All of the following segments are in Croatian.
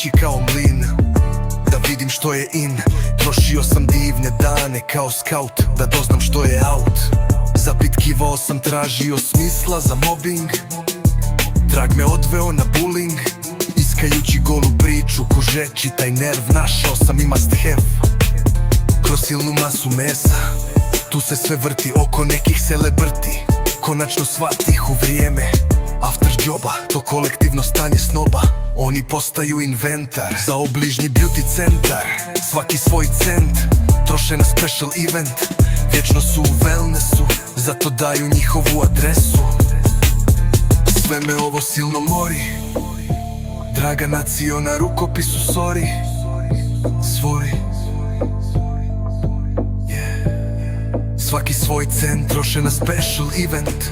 ići kao mlin, da vidim što je in. Trošio sam divne dane kao scout, da doznam što je out. Zapitkivao sam, tražio smisla za mobbing. Drag me odveo na bullying, iskajući golu priču ko žeći. Taj nerv našao sam i must have. Kroz silnu masu mesa, tu se sve vrti oko nekih celebrity. Konačno shvatih u vrijeme after joba, to kolektivno stanje snoba. Oni postaju inventar za obližnji beauty centar. Svaki svoj cent troše na special event. Vječno su u wellnessu, zato daju njihovu adresu. Sve me ovo silno mori, draga nacio, na rukopisu sorry. Svori, svaki svoj cent troše na special event.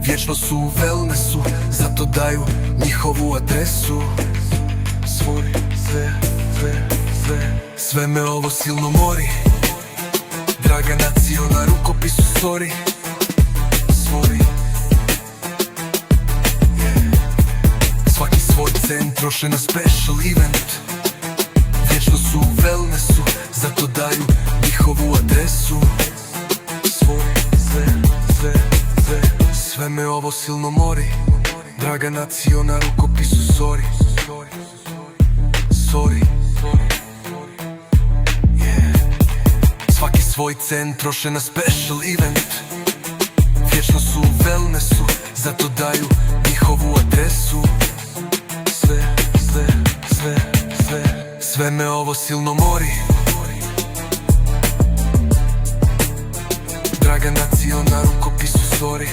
Vječno su u wellnessu, zato daju njihovu adresu. Svori, sve me ovo silno mori, draga nacio, na rukopisu sorry. Svori, svaki svoj cent troše na special event. Vječno su u wellnessu, zato daju njihovu adresu. Sve me ovo silno mori, draga nacio, na rukopisu sorry. Sorry, svaki svoj cent troše na special event. Vječno su u wellnessu, zato daju njihovu adresu. Sve me ovo silno mori, draga nacio, na rukopisu sorry.